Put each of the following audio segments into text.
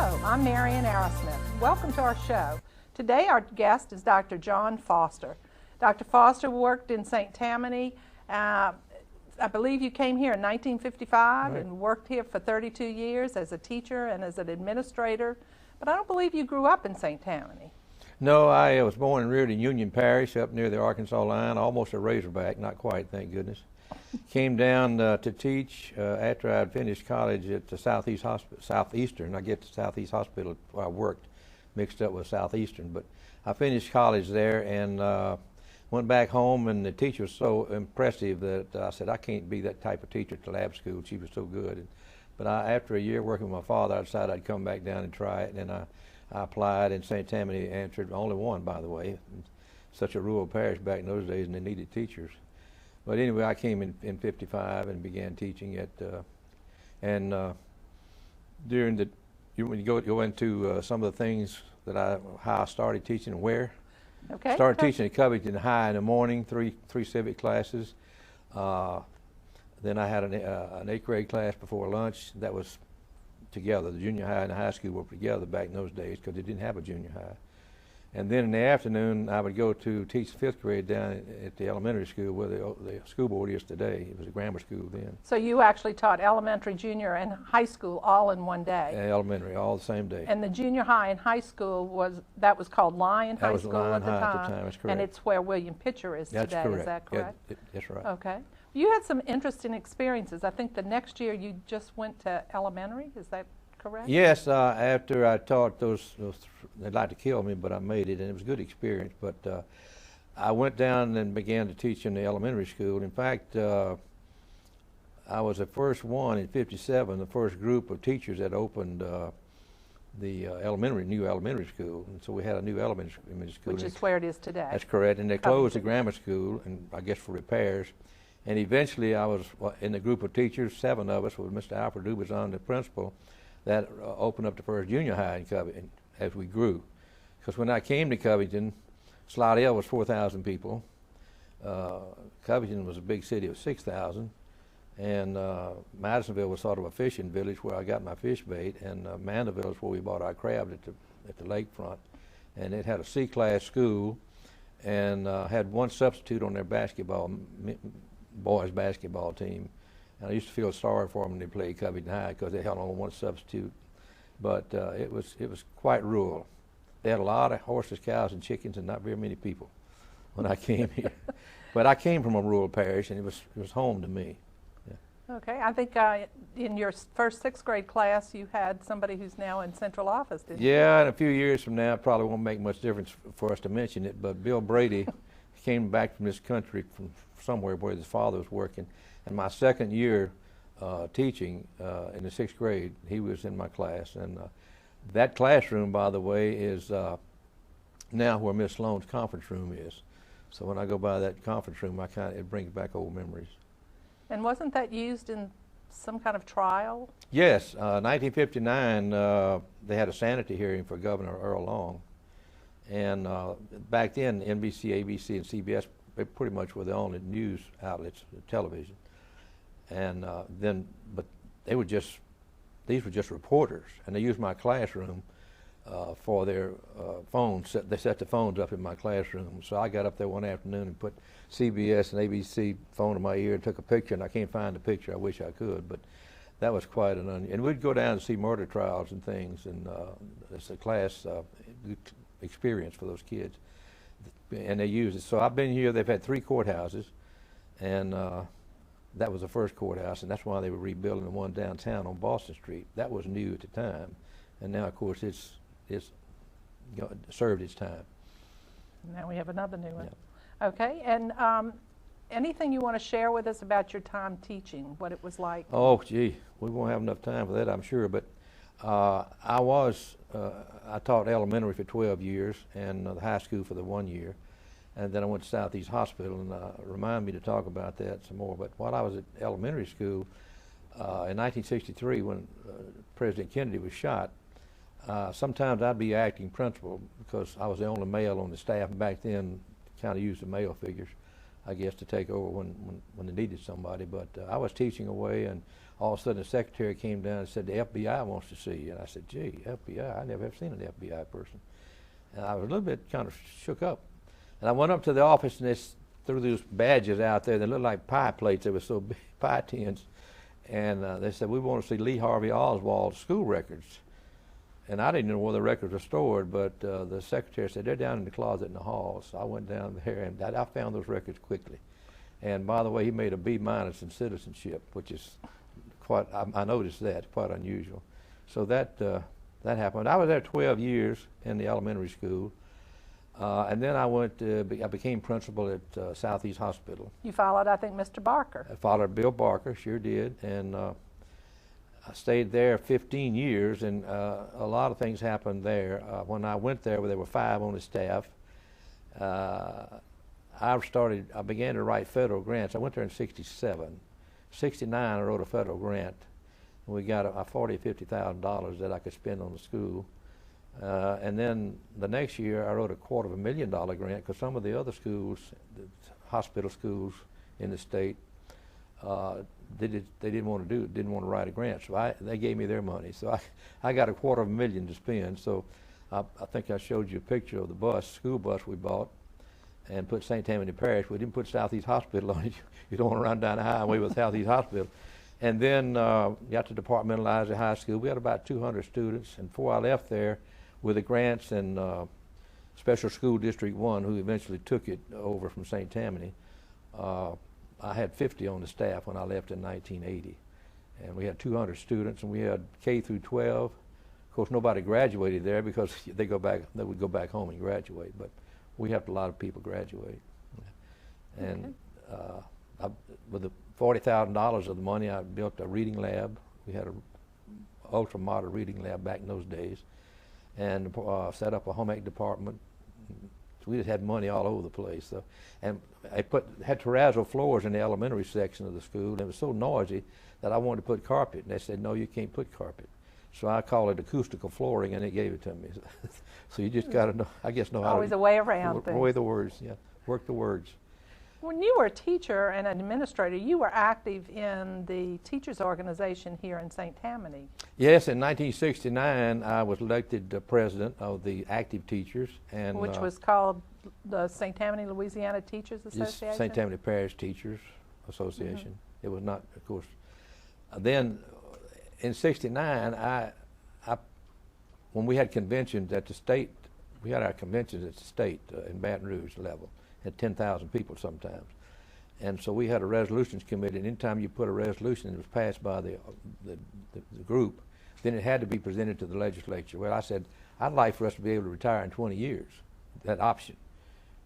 Hello, I'm Marian Arrowsmith. Welcome to our show. Today our guest is Dr. John Foster. Dr. Foster worked in St. Tammany. I believe you came here in 1955 and worked here for 32 years as a teacher and as an administrator, but I don't believe you grew up in St. Tammany. No, I was born and reared in Union Parish up near the Arkansas line, almost a Razorback, not quite, thank goodness. Came down to teach after I'd finished college at the Southeastern. I get to Southeast Hospital where I worked, mixed up with Southeastern, but I finished college there and went back home, and the teacher was so impressive that I said, I can't be that type of teacher at the lab school. She was so good. But after a year working with my father, I decided I'd come back down and try it, and I applied, and St. Tammany answered, only one, by the way. Such a rural parish back in those days, and they needed teachers. But anyway, I came in 55 and began teaching at, during the, when you go into some of the things that how I started teaching and where. Okay. Started teaching at Covington High in the morning, three civic classes. Then I had an 8th grade class before lunch. That was together. The junior high and the high school were together back in those days because they didn't have a junior high. And then in the afternoon, I would go to teach 5th grade down at the elementary school where the school board is today. It was a grammar school then. So you actually taught elementary, junior, and high school all in one day? Elementary, all the same day. And the junior high and high school was called Lyon High School at the time? That's correct. And it's where William Pitcher is today, That's correct. Is that correct? Yeah, that's right. Okay. You had some interesting experiences. I think the next year you just went to elementary, is that correct? Yes, after I taught those, they'd like to kill me, but I made it, and it was a good experience. But I went down and began to teach in the elementary school. In fact, I was the first one in '57, the first group of teachers that opened the new elementary school. And so we had a new elementary school. Which is where it is today. That's correct. And they closed the grammar school, and I guess for repairs. And eventually I was in the group of teachers, 7 of us, with Mr. Alfred Dubazon, the principal, that opened up the first junior high in Covington as we grew. Because when I came to Covington, Slidell was 4,000 people. Covington was a big city of 6,000. And Madisonville was sort of a fishing village where I got my fish bait. And Mandeville is where we bought our crabs at the lakefront. And it had a C-class school and had one substitute on their boys basketball team. And I used to feel sorry for them when they played Covington High because they had only one substitute. But it was quite rural. They had a lot of horses, cows, and chickens, and not very many people when I came here. But I came from a rural parish, and it was home to me. Yeah. Okay, I think in your first 6th grade class, you had somebody who's now in central office, didn't you? Yeah, and a few years from now, it probably won't make much difference for us to mention it, but Bill Brady came back from this country from somewhere where his father was working. And my 2nd year teaching in the 6th grade, he was in my class. And that classroom, by the way, is now where Miss Sloan's conference room is. So when I go by that conference room, it brings back old memories. And wasn't that used in some kind of trial? Yes, 1959, they had a sanity hearing for Governor Earl Long. And back then, NBC, ABC, and CBS pretty much were the only news outlets, television. And but these were just reporters, and they used my classroom for their phones. They set the phones up in my classroom. So I got up there one afternoon and put CBS and ABC phone in my ear and took a picture, and I can't find the picture. I wish I could, but that was quite an and we'd go down and see murder trials and things, and it's a class experience for those kids. And they use it. So I've been here, they've had 3 courthouses, and that was the first courthouse, and that's why they were rebuilding the one downtown on Boston Street. That was new at the time, and now, of course, it's served its time. Now we have another new one. Yeah. Okay, and anything you want to share with us about your time teaching, what it was like? Oh, gee, we won't have enough time for that, I'm sure, but I taught elementary for 12 years and the high school for the 1 year. And then I went to Southeast Hospital, and remind me to talk about that some more. But while I was at elementary school, in 1963, when President Kennedy was shot, sometimes I'd be acting principal because I was the only male on the staff, and back then kind of used the male figures, I guess, to take over when they needed somebody. But I was teaching away, and all of a sudden the secretary came down and said, the FBI wants to see you. And I said, gee, FBI? I never have seen an FBI person. And I was a little bit kind of shook up. And I went up to the office and they threw those badges out there. They looked like pie plates. They were so big, pie tins. And they said, we want to see Lee Harvey Oswald's school records. And I didn't know where the records were stored, but the secretary said, they're down in the closet in the hall. So I went down there and I found those records quickly. And by the way, he made a B- in citizenship, which is quite, I noticed that, quite unusual. So that happened. I was there 12 years in the elementary school. And then I became principal at Southeast Hospital. You followed, I think, Mr. Barker. I followed Bill Barker, sure did. And I stayed there 15 years, and a lot of things happened there. When I went there were 5 on the staff. I began to write federal grants. I went there in '67. '69, I wrote a federal grant. We got $40,000 or $50,000 that I could spend on the school. And then the next year, I wrote a $250,000 grant because some of the other schools, the hospital schools in the state, they didn't want to write a grant. So they gave me their money. So I got $250,000 to spend. So I think I showed you a picture of the school bus we bought, and put St. Tammany Parish. We didn't put Southeast Hospital on it. You don't want to run down the highway with Southeast Hospital. And then got to departmentalize the high school. We had about 200 students, and before I left there, with the grants and Special School District 1, who eventually took it over from St. Tammany, I had 50 on the staff when I left in 1980. And we had 200 students, and we had K through 12. Of course, nobody graduated there because they would go back home and graduate, but we helped a lot of people graduate. And with the $40,000 of the money, I built a reading lab. We had an ultra-modern reading lab back in those days, and set up a home ec department. So we just had money all over the place. So, and I had terrazzo floors in the elementary section of the school, and it was so noisy that I wanted to put carpet, and they said, no, you can't put carpet. So I call it acoustical flooring, and they gave it to me. So you just got to know, I guess, know how to. Always a way around things. Way the words, yeah. Work the words. When you were a teacher and an administrator, you were active in the teachers organization here in St. Tammany. Yes, in 1969, I was elected president of the active teachers. And which was called the St. Tammany, Louisiana Teachers Association? St. Tammany Parish Teachers Association. It was not, of course. Then in '69, when we had conventions at the state, we had our conventions at the state in Baton Rouge level, at 10,000 people sometimes. And so we had a resolutions committee, and anytime you put a resolution that was passed by the group, then it had to be presented to the legislature. Well, I said, I'd like for us to be able to retire in 20 years, that option.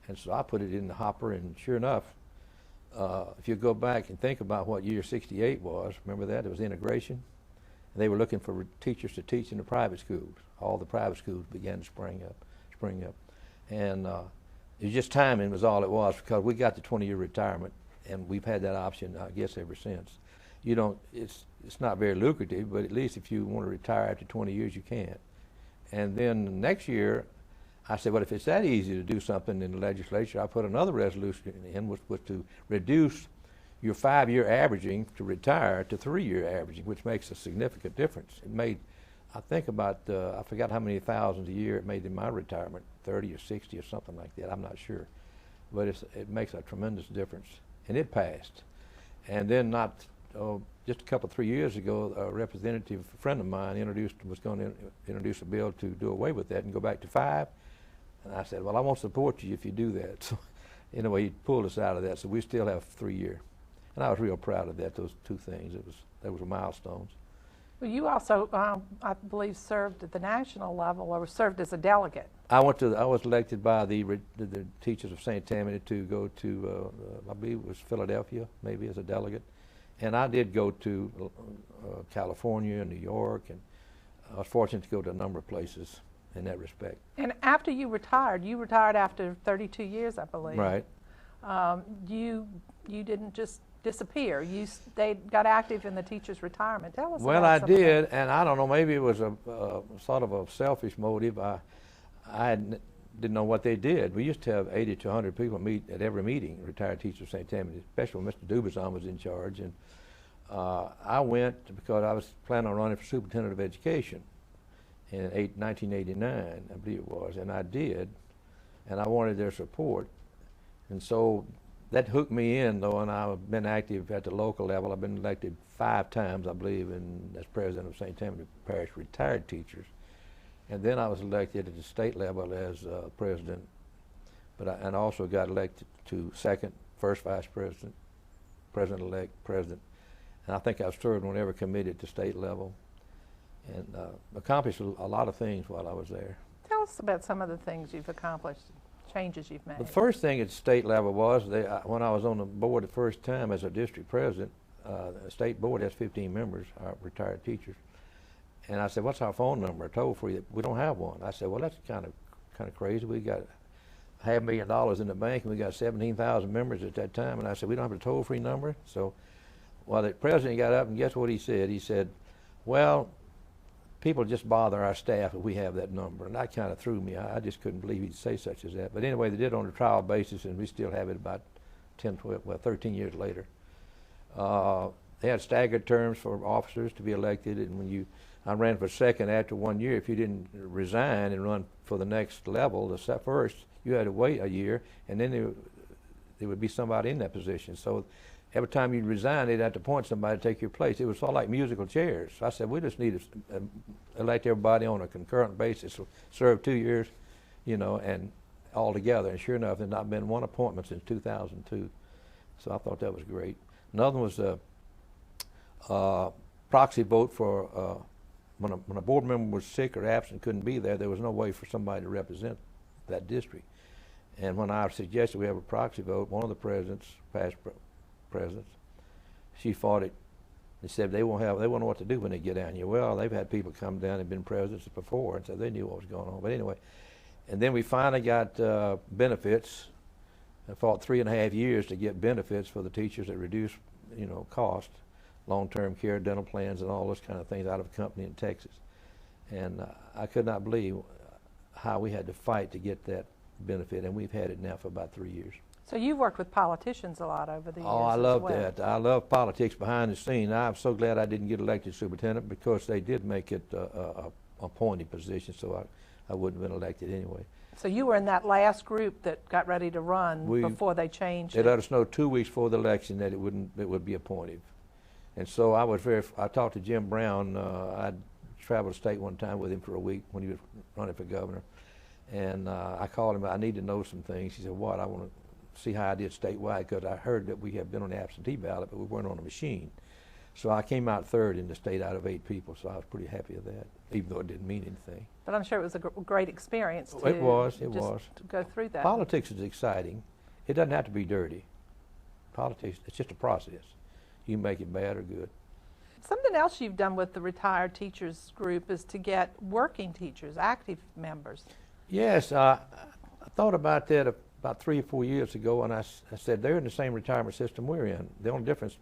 And so I put it in the hopper, and sure enough, if you go back and think about what year '68 was, remember that? It was integration. And they were looking for teachers to teach in the private schools. All the private schools began to spring up. And it was just timing was all it was, because we got the 20-year retirement, and we've had that option, I guess, ever since. You don't, it's not very lucrative, but at least if you want to retire after 20 years, you can. And then next year, I said, well, if it's that easy to do something in the legislature, I put another resolution in, which was to reduce your 5-year averaging to retire to 3-year averaging, which makes a significant difference. It made, I think about, I forgot how many thousands a year it made in my retirement, 30 or 60 or something like that, I'm not sure. But it makes a tremendous difference. And it passed. And then just a couple, 3 years ago, a representative friend of mine was going to introduce a bill to do away with that and go back to 5. And I said, well, I won't support you if you do that. So anyway, he pulled us out of that, so we still have 3-year. And I was real proud of that, those two things. They were milestones. Well, you also, I believe, served at the national level, or served as a delegate. I was elected by the teachers of St. Tammany to go to, I believe it was Philadelphia, maybe as a delegate. And I did go to California and New York, and I was fortunate to go to a number of places in that respect. And after you retired after 32 years, I believe. Right. You didn't just disappear. You got active in the teachers' retirement. Tell us well, about I did, and I don't know, maybe it was a sort of a selfish motive. I didn't know what they did. We used to have 80 to 100 people meet at every meeting, retired teachers of St. Tammany, especially when Mr. Dubison was in charge. And I went because I was planning on running for superintendent of education in 1989, I believe it was, and I did, and I wanted their support. And so that hooked me in, though, and I've been active at the local level. I've been elected 5 times, I believe, as president of St. Tammany Parish Retired Teachers. And then I was elected at the state level as president, and also got elected to first vice president, president-elect, president. And I think I've served on every committee at the state level and accomplished a lot of things while I was there. Tell us about some of the things you've accomplished, changes you've made. The first thing at the state level was when I was on the board the first time as a district president. The state board has 15 members, retired teachers. And I said, "What's our phone number?" Toll-free. We don't have one. I said, "Well, that's kind of crazy. We got $500,000 in the bank, and we got 17,000 members at that time." And I said, "We don't have a toll-free number." So, well, the president got up, and guess what he said? He said, "Well, people just bother our staff if we have that number." And that kind of threw me. I just couldn't believe he'd say such as that. But anyway, they did it on a trial basis, and we still have it about 13 years later. They had staggered terms for officers to be elected, and I ran for second after 1 year. If you didn't resign and run for the next level, the first, you had to wait a year, and then there would be somebody in that position. So every time you'd resign, they'd have to appoint somebody to take your place. It was sort of like musical chairs. So I said, we just need to elect everybody on a concurrent basis, so serve 2 years, and all together. And sure enough, there's not been one appointment since 2002. So I thought that was great. Another was a proxy vote for when a board member was sick or absent, couldn't be there was no way for somebody to represent that district. And when I suggested we have a proxy vote, one of the past presidents, she fought it and said they won't know what to do when they get down here. Well, they've had people come down and been presidents before, and so they knew what was going on. But anyway, and then we finally got benefits. I fought 3.5 years to get benefits for the teachers that reduced, cost, long-term care, dental plans, and all those kind of things out of a company in Texas. And I could not believe how we had to fight to get that benefit, and we've had it now for about 3 years. So you've worked with politicians a lot over the years. Oh, I love as well. that. I love politics behind the scene. I'm so glad I didn't get elected superintendent because they did make it a appointed position, so I wouldn't have been elected anyway. So you were in that last group that got ready to run before they changed it. They let us know 2 weeks before the election that it would be appointed. And so I talked to Jim Brown. I traveled the state one time with him for a week when he was running for governor. And I called him, I need to know some things. He said, "What?" "I want to see how I did statewide, because I heard that we have been on the absentee ballot, but we weren't on a machine." So I came out third in the state out of 8 people, so I was pretty happy with that, even though it didn't mean anything. But I'm sure it was a great experience to It was. to go through that. Politics is exciting. It doesn't have to be dirty. Politics, it's just a process. You can make it bad or good. Something else you've done with the retired teachers group is to get working teachers, active members. Yes, I thought about that about 3 or 4 years ago, and I said they're in the same retirement system we're in. The only difference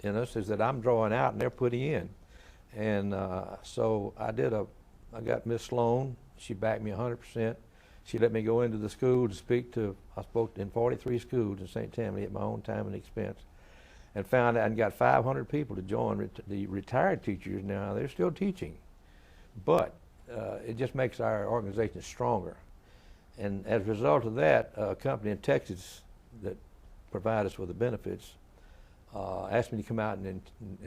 in us is that I'm drawing out and they're putting in. And so I got Miss Sloan. She backed me 100%. She let me go into the school to I spoke in 43 schools in St. Tammany at my own time and expense, and found out and got 500 people to join the retired teachers now. They're still teaching, but it just makes our organization stronger. And as a result of that, a company in Texas that provided us with the benefits asked me to come out and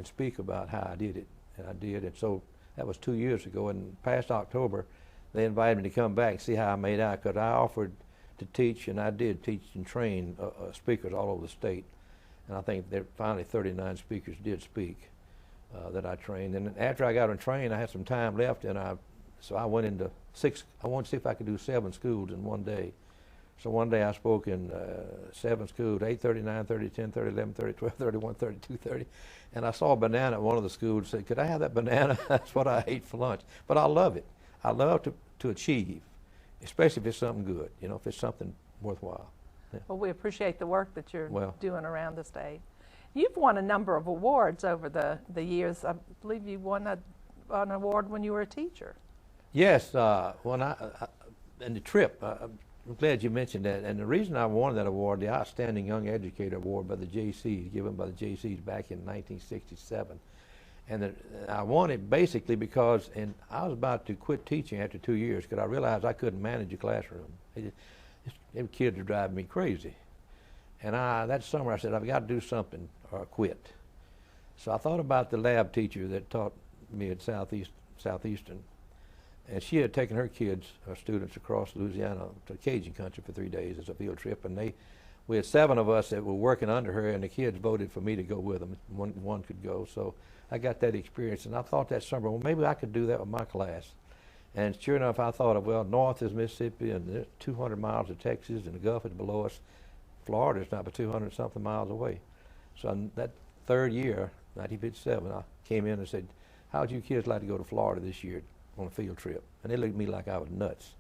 speak about how I did it, and I did. And so that was 2 years ago. And past October, they invited me to come back and see how I made out, because I offered to teach, and I did teach and train speakers all over the state. And I think there finally 39 speakers did speak that I trained. And after I got on train, I had some time left, and so I went into 6. I wanted to see if I could do 7 schools in one day. So one day I spoke in 7 schools: 8:30, 9:30, 10:30, 11:30, 12:30, 1:30, 2:30. And I saw a banana at one of the schools and said, "Could I have that banana?" That's what I ate for lunch. But I love it. I love to achieve, especially if it's something good, if it's something worthwhile. Yeah. Well, we appreciate the work that you're doing around the state. You've won a number of awards over the years. I believe you won an award when you were a teacher. Yes, when in the trip, I'm glad you mentioned that. And the reason I won that award, the Outstanding Young Educator Award by the JCs, given by the JCs back in 1967. And I won it basically because I was about to quit teaching after 2 years because I realized I couldn't manage a classroom. Them kids were driving me crazy. And that summer I said, I've got to do something or quit. So I thought about the lab teacher that taught me at Southeastern. And she had taken her kids, her students, across Louisiana to Cajun country for 3 days as a field trip. And we had 7 of us that were working under her, and the kids voted for me to go with them. One could go. So I got that experience. And I thought that summer, well, maybe I could do that with my class. And sure enough, I thought, well, north is Mississippi, and there's 200 miles of Texas, and the Gulf is below us. Florida is not but 200-something miles away. So that third year, 1957, I came in and said, how would you kids like to go to Florida this year on a field trip? And they looked at me like I was nuts.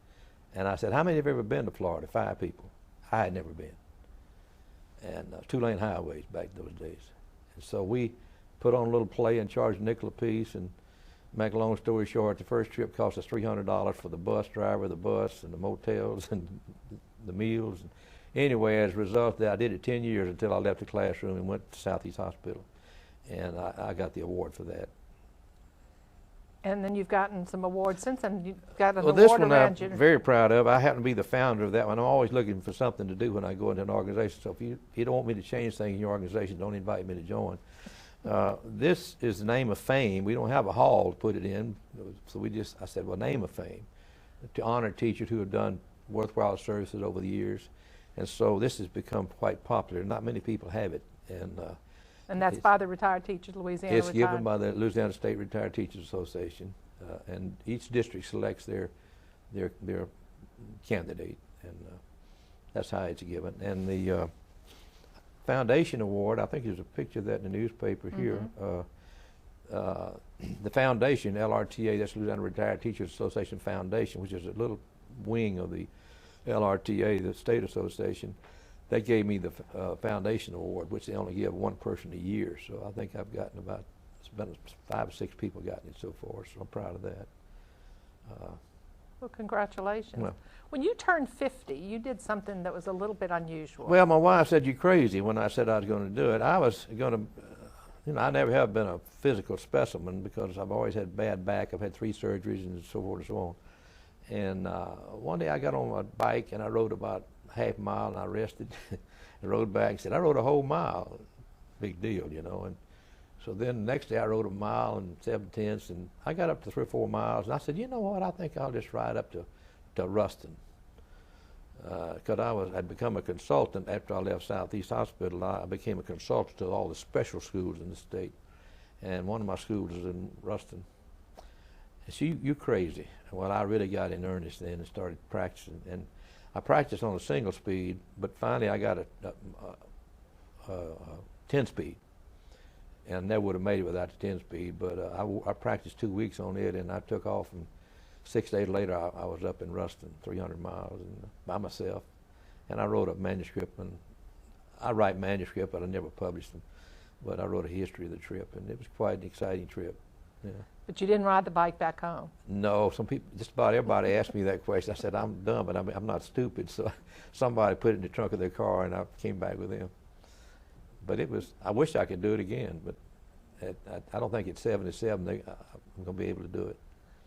And I said, how many have ever been to Florida? 5 people. I had never been. And 2-lane highways back those days. And so we put on a little play and charged a nickel apiece. And make a long story short, the first trip cost us $300 for the bus driver, the bus, and the motels, and the meals. And anyway, as a result of that, I did it 10 years until I left the classroom and went to Southeast Hospital. And I got the award for that. And then you've gotten some awards since then. You've got an Well, award this one around I'm you. very proud of. I happen to be the founder of that one. I'm always looking for something to do when I go into an organization. So if you don't want me to change things in your organization, don't invite me to join. This is the name of fame. We don't have a hall to put it in. So I said, well, name of fame, to honor teachers who have done worthwhile services over the years. And so this has become quite popular. Not many people have it. And that's by the Retired Teachers, Louisiana It's Retired. given by the Louisiana State Retired Teachers Association, and each district selects their candidate, and that's how it's given. And the Foundation Award, I think there's a picture of that in the newspaper here. The foundation, LRTA, that's Louisiana Retired Teachers Association Foundation, which is a little wing of the LRTA, the state association. They gave me the Foundation Award, which they only give one person a year. So I think I've gotten it's been 5 or 6 people gotten it so far, so I'm proud of that. Well, congratulations. Well, when you turned 50, you did something that was a little bit unusual. Well, my wife said, "You crazy," when I said I was going to do it. I was going to, I never have been a physical specimen because I've always had bad back. I've had 3 surgeries and so forth and so on. And one day I got on my bike and I rode about half a mile and I rested and rode back and said, I rode a whole mile. Big deal, And so then the next day I rode a mile and 7/10, and I got up to 3 or 4 miles, and I said, you know what, I think I'll just ride up to Ruston. Because I'd become a consultant after I left Southeast Hospital. I became a consultant to all the special schools in the state. And one of my schools is in Ruston. And so you crazy. Well, I really got in earnest then and started practicing. And I practiced on a single speed, but finally I got a 10-speed. And I never would have made it without the 10-speed, but I practiced 2 weeks on it, and I took off, and 6 days later I was up in Ruston, 300 miles by myself. And I wrote a manuscript, and I write manuscript, but I never published them. But I wrote a history of the trip, and it was quite an exciting trip. Yeah. But you didn't ride the bike back home. No, some people, just about everybody asked me that question. I said, I'm dumb, but I'm not stupid. So somebody put it in the trunk of their car, and I came back with them. But I wish I could do it again, but I don't think at 77 I'm going to be able to do it.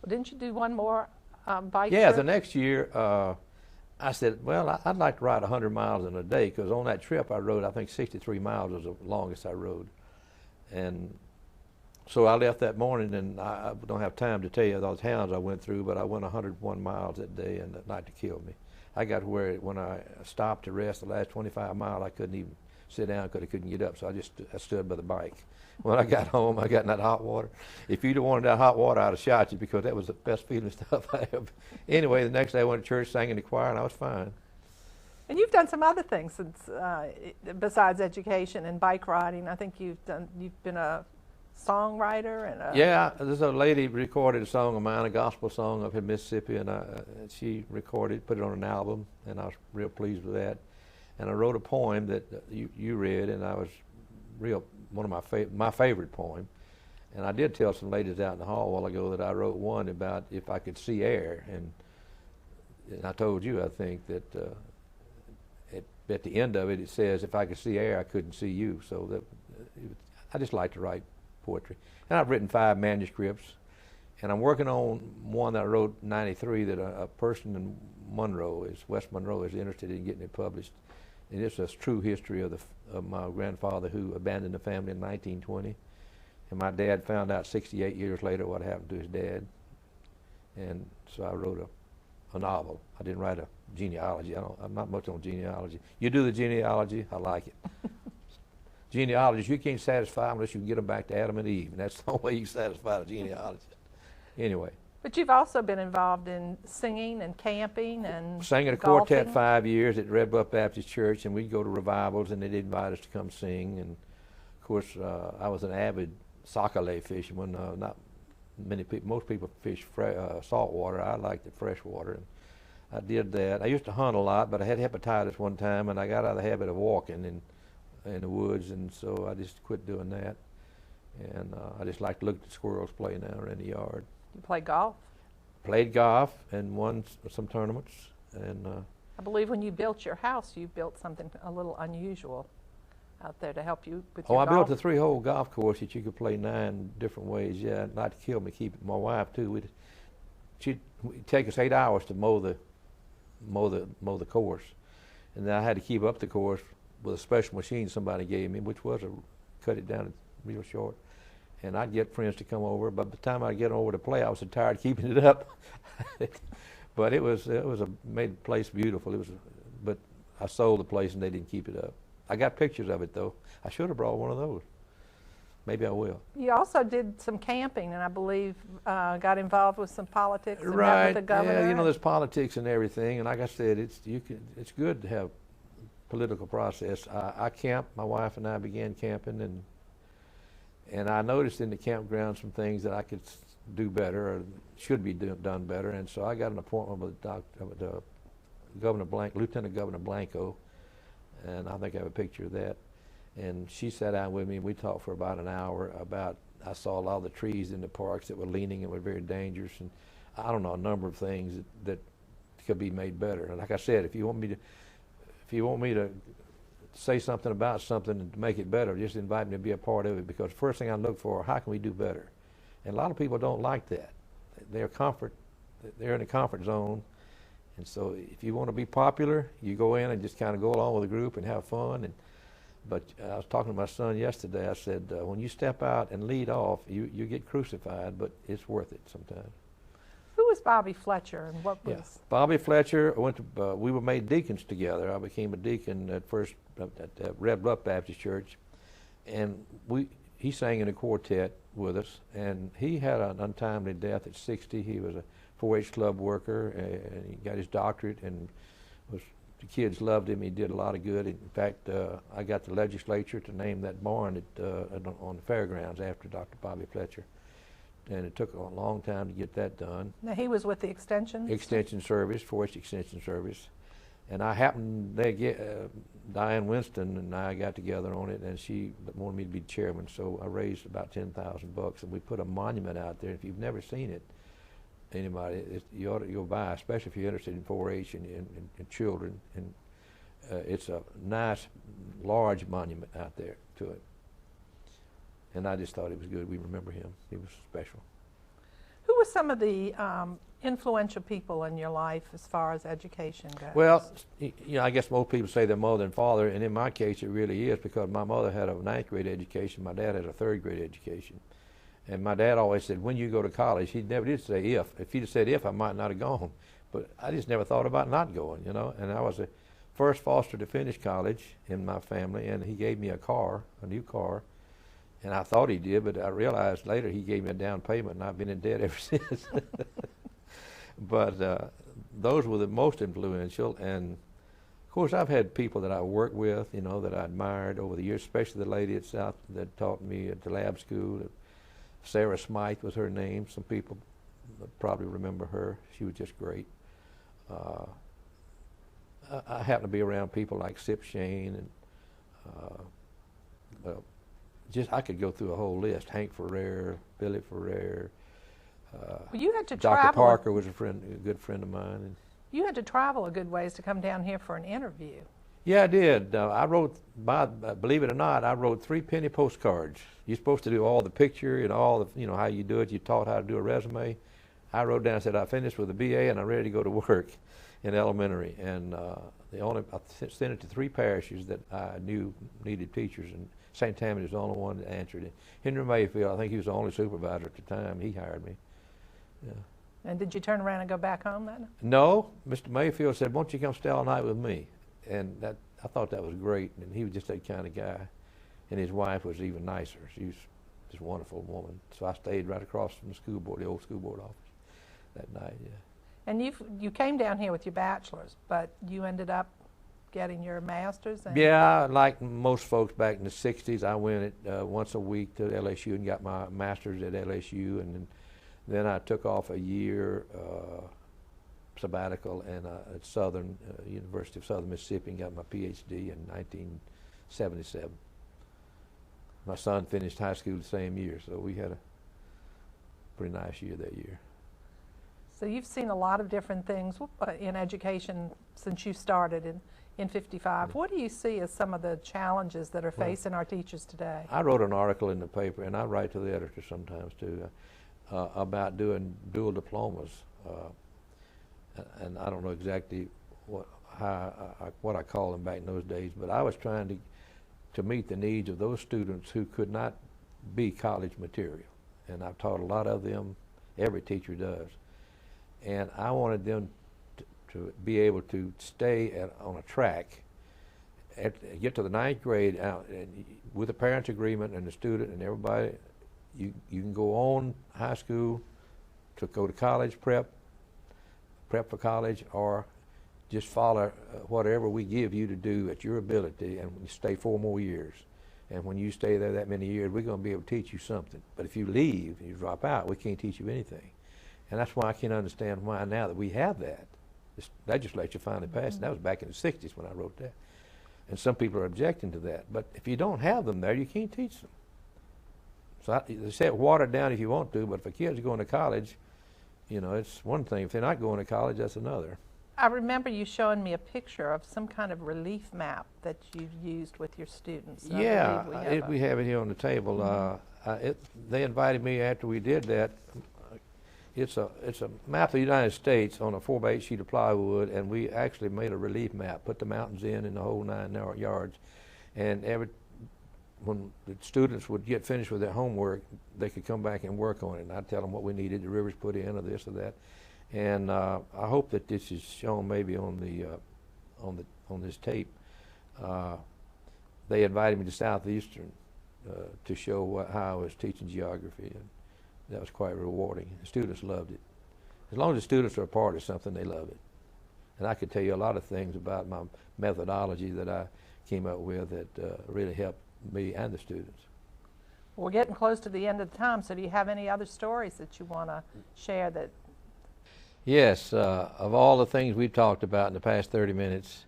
Well, didn't you do one more bike Yeah, trip? the next year, I said, well, I'd like to ride 100 miles in a day, because on that trip I rode, I think 63 miles was the longest I rode. And so I left that morning, and I don't have time to tell you those towns I went through, but I went 101 miles that day, and that night to kill me. I got where when I stopped to rest the last 25 miles, I couldn't even sit down because I couldn't get up, so I stood by the bike. When I got home, I got in that hot water. If you'd have wanted that hot water, I'd have shot you, because that was the best feeling stuff I have. Anyway, the next day I went to church, sang in the choir, and I was fine. And you've done some other things since, besides education and bike riding. I think you've been a songwriter and Yeah, there's a lady recorded a song of mine, a gospel song up in Mississippi, and she recorded, put it on an album, and I was real pleased with that. And I wrote a poem that you read, and I was one of my favorite poem. And I did tell some ladies out in the hall a while ago that I wrote one about if I could see air, and and I told you, I think, that at the end of it, it says, if I could see air, I couldn't see you. So I just like to write poetry. And I've written 5 manuscripts, and I'm working on one that I wrote in '93 that a person in West Monroe, is interested in getting it published. And it's a true history of my grandfather who abandoned the family in 1920. And my dad found out 68 years later what happened to his dad. And so I wrote a novel. I didn't write a genealogy. I'm not much on genealogy. You do the genealogy, I like it. Genealogies, you can't satisfy unless you can get them back to Adam and Eve. And that's the only way you can satisfy the genealogy. Anyway. But you've also been involved in singing and camping and sang in a golfing. quartet 5 years at Red Bluff Baptist Church, and we'd go to revivals, and they'd invite us to come sing. And of course, I was an avid sockeye fisherman. Not many people, most people fish salt water. I liked the fresh water, and I did that. I used to hunt a lot, but I had hepatitis one time, and I got out of the habit of walking in the woods, and so I just quit doing that. And I just like to look at the squirrels playing out in the yard. You play golf? Played golf and won some tournaments. And I believe when you built your house, you built something a little unusual out there to help you with your golf. I built a 3-hole golf course that you could play 9 different ways. Yeah, not to kill me, keep it. My wife too. She'd take us 8 hours to mow the course, and then I had to keep up the course with a special machine somebody gave me, which was cut it down real short. And I'd get friends to come over, but by the time I'd get over to play, I was so tired of keeping it up. But it made the place beautiful. But I sold the place and they didn't keep it up. I got pictures of it though. I should have brought one of those. Maybe I will. You also did some camping, and I believe got involved with some politics. And right. Met with the governor. Yeah, there's politics and everything, and like I said, it's good to have political process. I camped. My wife and I began camping, and I noticed in the campground some things that I could do better or should be done better. And so I got an appointment with Lieutenant Governor Blanco, and I think I have a picture of that. And she sat down with me, and we talked for about an hour about, I saw a lot of the trees in the parks that were leaning and were very dangerous, and I don't know, a number of things that could be made better. And like I said, if you want me to say something about something and to make it better, just invite me to be a part of it, because the first thing I look for, how can we do better? And a lot of people don't like that. They're in a comfort zone. And so if you want to be popular, you go in and just kind of go along with the group and have fun. But I was talking to my son yesterday. I said, when you step out and lead off, you get crucified, but it's worth it sometimes. Who was Bobby Fletcher, and what was? Yeah. Bobby Fletcher, we were made deacons together. I became a deacon at Red Bluff Baptist Church, and he sang in a quartet with us, and he had an untimely death at 60. He was a 4-H club worker, and he got his doctorate, and the kids loved him. He did a lot of good. In fact, I got the legislature to name that barn on the fairgrounds after Dr. Bobby Fletcher. And it took a long time to get that done. Now he was with the Extension Service, 4-H Extension Service. And I happened, Diane Winston and I got together on it, and she wanted me to be chairman, so I raised about $10,000, and we put a monument out there. If you've never seen it, anybody, you'll buy, especially if you're interested in 4-H and children. And it's a nice, large monument out there to it. And I just thought it was good. We remember him. He was special. Who were some of the influential people in your life as far as education goes? Well, I guess most people say their mother and father, and in my case it really is, because my mother had a 9th grade education, my dad had a 3rd grade education. And my dad always said, when you go to college, he never did say if. If he'd have said if, I might not have gone. But I just never thought about not going, And I was the first foster to finish college in my family, and he gave me a new car. And I thought he did, but I realized later he gave me a down payment, and I've been in debt ever since. But those were the most influential. And, of course, I've had people that I worked with, that I admired over the years, especially the lady at South that taught me at the lab school. Sarah Smythe was her name. Some people probably remember her. She was just great. I happen to be around people like Sip Shane and I could go through a whole list. Hank Ferrer, Billy Ferrer. Well, you had to Dr. travel. Parker was a good friend of mine. You had to travel a good ways to come down here for an interview. Yeah, I did. I wrote, believe it or not, I wrote 3 penny postcards. You're supposed to do all the picture and all the, how you do it. You taught how to do a resume. I wrote down, I said, I finished with a BA and I'm ready to go to work in elementary. And I sent it to 3 parishes that I knew needed teachers, and St. Tammany was the only one that answered it. Henry Mayfield, I think he was the only supervisor at the time. He hired me. Yeah. And did you turn around and go back home then? No, Mr. Mayfield said, why don't you come stay all night with me? And I thought that was great, and he was just that kind of guy. And his wife was even nicer. She was just a wonderful woman. So I stayed right across from the school board, the old school board office, that night, yeah. And you came down here with your bachelor's, but you ended up getting your master's? Yeah, like most folks back in the 60s, I went once a week to LSU and got my master's at LSU, and then I took off a year sabbatical at Southern University of Southern Mississippi and got my PhD in 1977. My son finished high school the same year, so we had a pretty nice year that year. So you've seen a lot of different things in education since you started in 55. What do you see as some of the challenges that are facing our teachers today? I wrote an article in the paper, and I write to the editor sometimes too, about doing dual diplomas. And I don't know exactly what I call them back in those days, but I was trying to meet the needs of those students who could not be college material. And I've taught a lot of them, every teacher does. And I wanted them to be able to stay on a track, get to the 9th grade, and with the parents' agreement and the student and everybody, you can go on high school to go to college, prep for college, or just follow whatever we give you to do at your ability, and stay 4 more years. And when you stay there that many years, we're going to be able to teach you something. But if you leave, you drop out, we can't teach you anything. And that's why I can't understand why now that we have that. This legislature finally passed, and that was back in the 60s when I wrote that. And some people are objecting to that. But if you don't have them there, you can't teach them. So they say it watered down if you want to, but if a kid's going to college, it's one thing. If they're not going to college, that's another. I remember you showing me a picture of some kind of relief map that you used with your students. Yeah, we have it here on the table. They invited me after we did that. It's a map of the United States on a 4x8 sheet of plywood, and we actually made a relief map, put the mountains in the whole 9 yards. And when the students would get finished with their homework, they could come back and work on it. And I'd tell them what we needed, the rivers put in, or this or that. And I hope that this is shown maybe on this tape. They invited me to Southeastern to show how I was teaching geography, and that was quite rewarding. The students loved it. As long as the students are a part of something, they love it. And I could tell you a lot of things about my methodology that I came up with that really helped me and the students. We're getting close to the end of the time, so do you have any other stories that you want to share that? Yes, of all the things we've talked about in the past 30 minutes,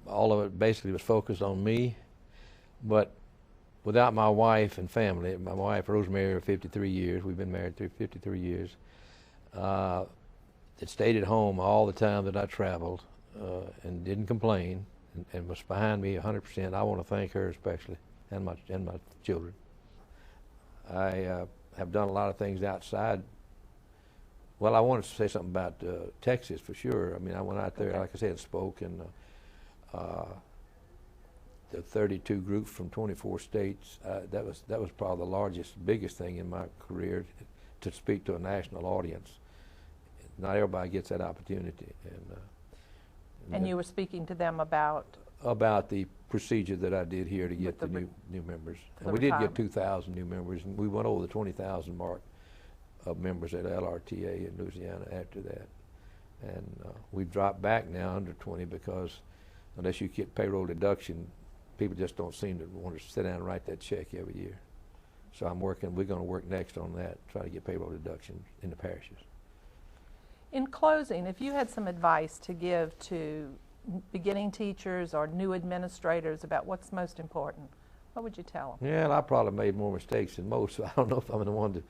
all of it basically was focused on me, but without my wife and family, my wife Rosemary, 53 years, we've been married 53 years, that stayed at home all the time that I traveled and didn't complain and was behind me 100%. I want to thank her especially, and my children. I have done a lot of things outside. Well, I wanted to say something about Texas for sure. I mean, I went out there, like I said, and spoke, and the 32 groups from 24 states. That was probably the biggest thing in my career, to speak to a national audience. Not everybody gets that opportunity. And you were speaking to them about the procedure that I did here to get the new members. And we did get 2,000 new members, and we went over the 20,000 mark of members at LRTA in Louisiana after that. And we've dropped back now under 20 because unless you get payroll deduction, people just don't seem to want to sit down and write that check every year. So we're going to work next on that, try to get payroll deduction in the parishes. In closing, if you had some advice to give to beginning teachers or new administrators about what's most important, what would you tell them? Yeah, I probably made more mistakes than most, so I don't know if I'm the one to,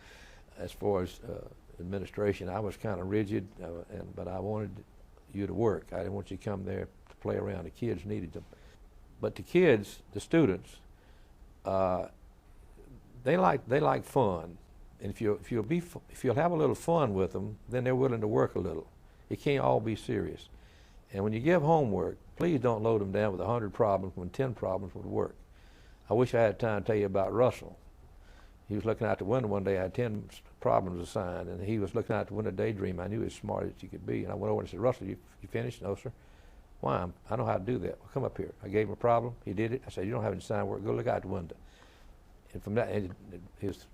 as far as administration. I was kind of rigid, but I wanted you to work. I didn't want you to come there to play around. The kids needed them. But the kids, the students, they like fun. And if you'll have a little fun with them, then they're willing to work a little. It can't all be serious. And when you give homework, please don't load them down with 100 problems when 10 problems would work. I wish I had time to tell you about Russell. He was looking out the window one day. I had 10 problems assigned, and he was looking out the window daydreaming. I knew he was smart as he could be. And I went over and said, Russell, you finished? No, sir. Why? I know how to do that. Well, come up here. I gave him a problem. He did it. I said, you don't have any sign work. Go look out the window. And from that, his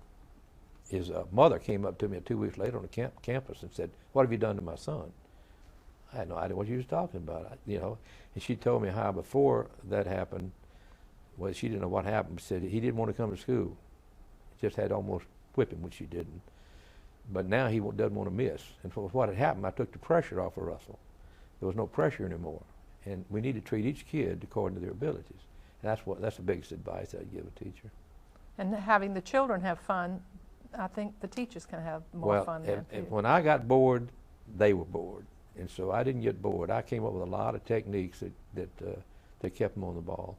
mother came up to me 2 weeks later on the campus and said, what have you done to my son? I had no idea what she was talking about, And she told me how before that happened, well, she didn't know what happened. She said he didn't want to come to school. He just had to almost whip him, which she didn't. But now he doesn't want to miss. And for what had happened, I took the pressure off of Russell. There was no pressure anymore. And we need to treat each kid according to their abilities. And that's the biggest advice I'd give a teacher. And having the children have fun, I think the teachers can have more fun then too. When I got bored, they were bored. And so I didn't get bored. I came up with a lot of techniques that kept them on the ball.